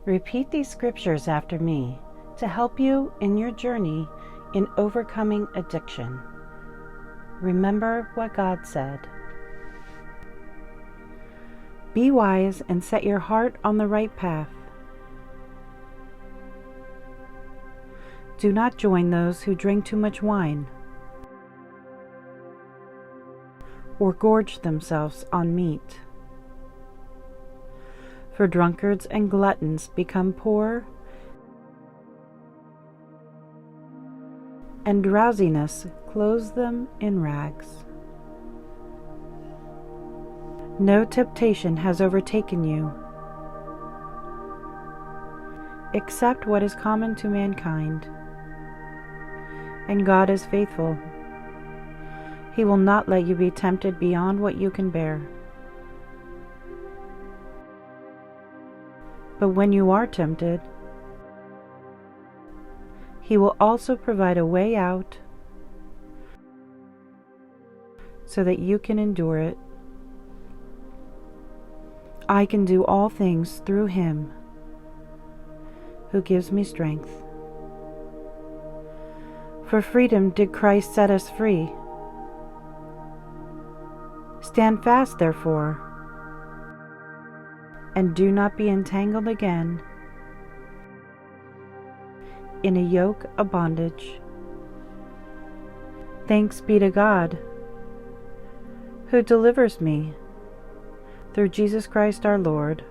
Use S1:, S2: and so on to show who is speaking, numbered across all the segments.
S1: Repeat these scriptures after me to help you in your journey in overcoming addiction. Remember what God said. Be wise and set your heart on the right path. Do not join those who drink too much wine or gorge themselves on meat. For drunkards and gluttons become poor, and drowsiness clothes them in rags. No temptation has overtaken you, except what is common to mankind. And God is faithful. He will not let you be tempted beyond what you can bear. But when you are tempted, He will also provide a way out so that you can endure it. I can do all things through Him who gives me strength. For freedom did Christ set us free. Stand fast, therefore, and do not be entangled again in a yoke of bondage. Thanks be to God, who delivers me through Jesus Christ our Lord.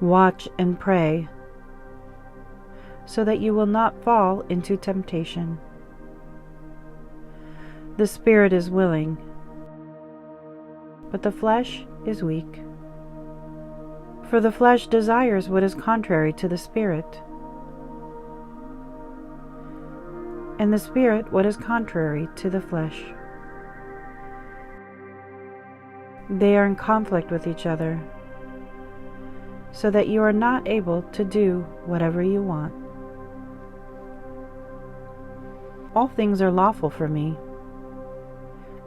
S1: Watch and pray, so that you will not fall into temptation. The spirit is willing, but the flesh is weak. For the flesh desires what is contrary to the Spirit, and the Spirit what is contrary to the flesh. They are in conflict with each other, so that you are not able to do whatever you want. All things are lawful for me,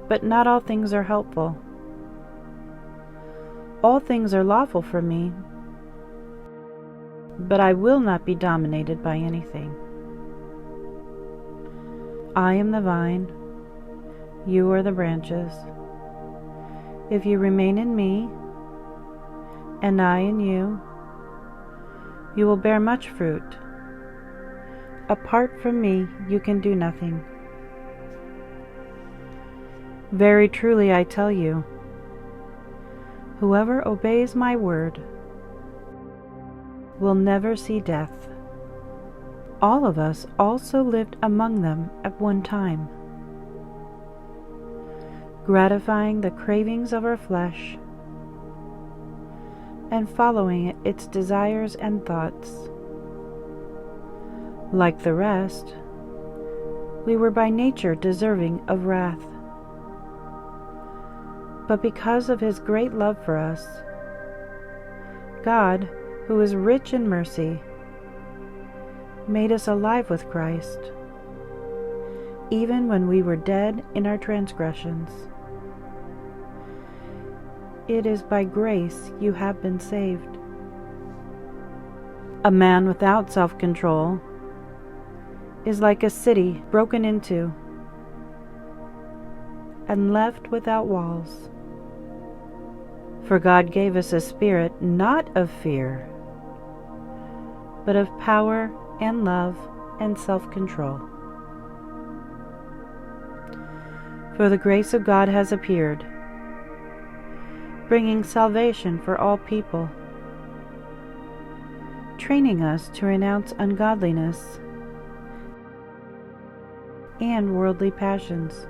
S1: but not all things are helpful. All things are lawful for me, but I will not be dominated by anything. I am the vine, you are the branches. If you remain in me, and I in you, you will bear much fruit. Apart from me, you can do nothing. Very truly I tell you, whoever obeys my word will never see death. All of us also lived among them at one time, gratifying the cravings of our flesh and following its desires and thoughts. Like the rest, we were by nature deserving of wrath. But because of His great love for us, God, who is rich in mercy, made us alive with Christ, even when we were dead in our transgressions. It is by grace you have been saved. A man without self-control is like a city broken into and left without walls. For God gave us a spirit not of fear, but of power and love and self-control. For the grace of God has appeared, bringing salvation for all people, training us to renounce ungodliness and worldly passions,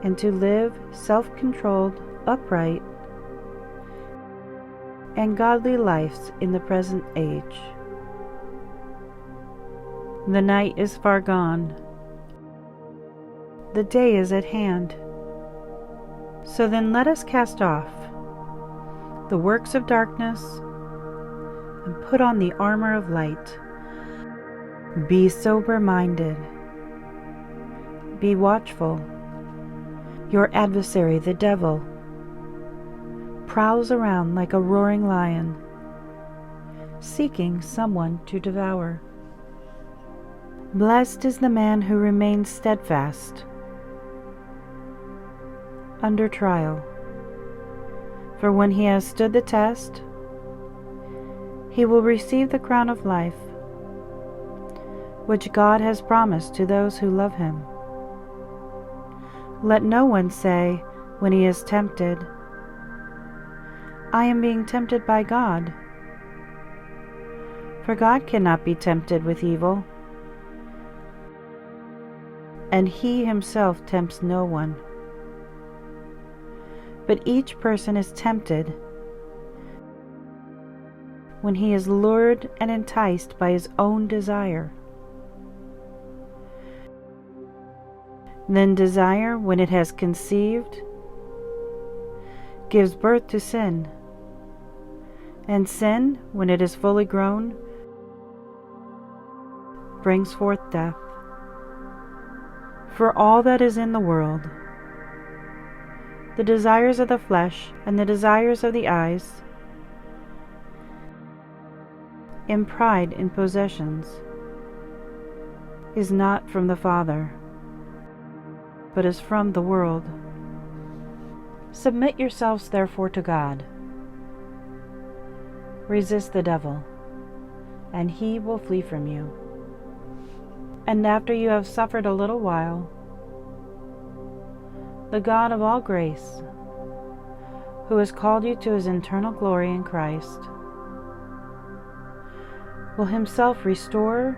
S1: and to live self-controlled, upright, and godly lives in the present age. The night is far gone. The day is at hand. So then let us cast off the works of darkness and put on the armor of light. Be sober-minded. Be watchful. Your adversary, the devil, prowls around like a roaring lion, seeking someone to devour. Blessed is the man who remains steadfast under trial, for when he has stood the test, he will receive the crown of life, which God has promised to those who love him. Let no one say when he is tempted, I am being tempted by God. For God cannot be tempted with evil, and he himself tempts no one. But each person is tempted when he is lured and enticed by his own desire. Then desire, when it has conceived, gives birth to sin, and sin, when it is fully grown, brings forth death. For all that is in the world, the desires of the flesh and the desires of the eyes, and pride in possessions, is not from the Father, but is from the world. Submit yourselves therefore to God. Resist the devil, and he will flee from you. And after you have suffered a little while, the God of all grace, who has called you to his eternal glory in Christ, will himself restore,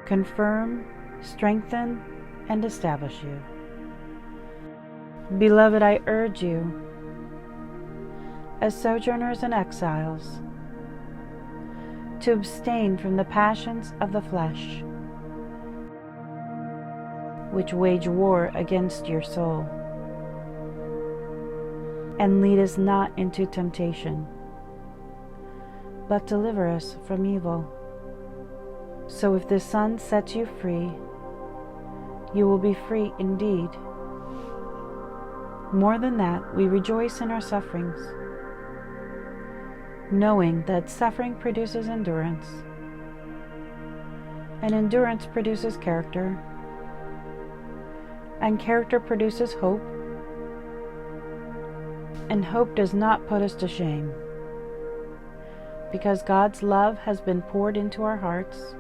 S1: confirm, strengthen, and establish you. Beloved, I urge you, as sojourners and exiles, to abstain from the passions of the flesh, which wage war against your soul. And lead us not into temptation, but deliver us from evil. So if the Son sets you free, you will be free indeed. More than that, we rejoice in our sufferings, knowing that suffering produces endurance, and endurance produces character, and character produces hope, and hope does not put us to shame, because God's love has been poured into our hearts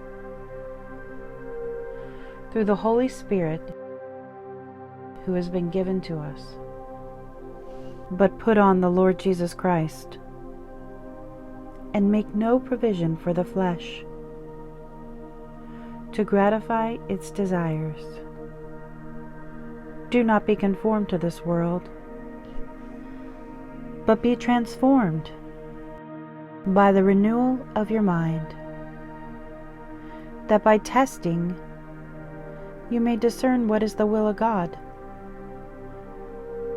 S1: through the Holy Spirit who has been given to us. But put on the Lord Jesus Christ, and make no provision for the flesh to gratify its desires. Do not be conformed to this world, but be transformed by the renewal of your mind, that by testing you may discern what is the will of God,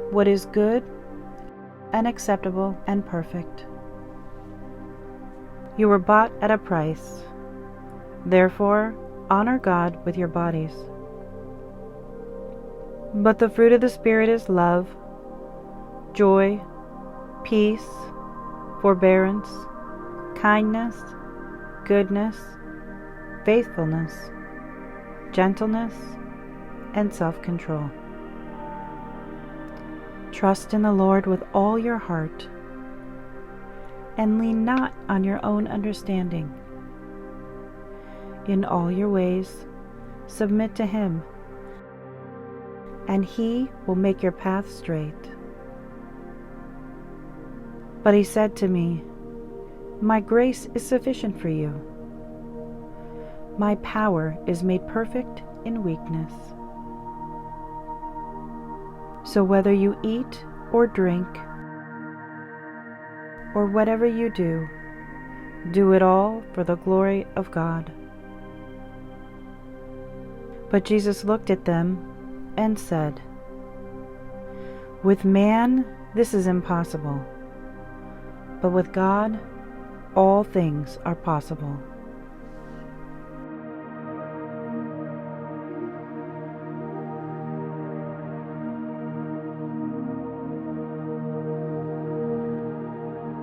S1: what is good and acceptable and perfect. You were bought at a price. Therefore, honor God with your bodies. But the fruit of the Spirit is love, joy, peace, forbearance, kindness, goodness, faithfulness, gentleness, and self-control. Trust in the Lord with all your heart, and lean not on your own understanding. In all your ways, submit to Him, and He will make your path straight. But He said to me, My grace is sufficient for you. My power is made perfect in weakness. So whether you eat or drink, or whatever you do, do it all for the glory of God. But Jesus looked at them and said, With man this is impossible, but with God all things are possible.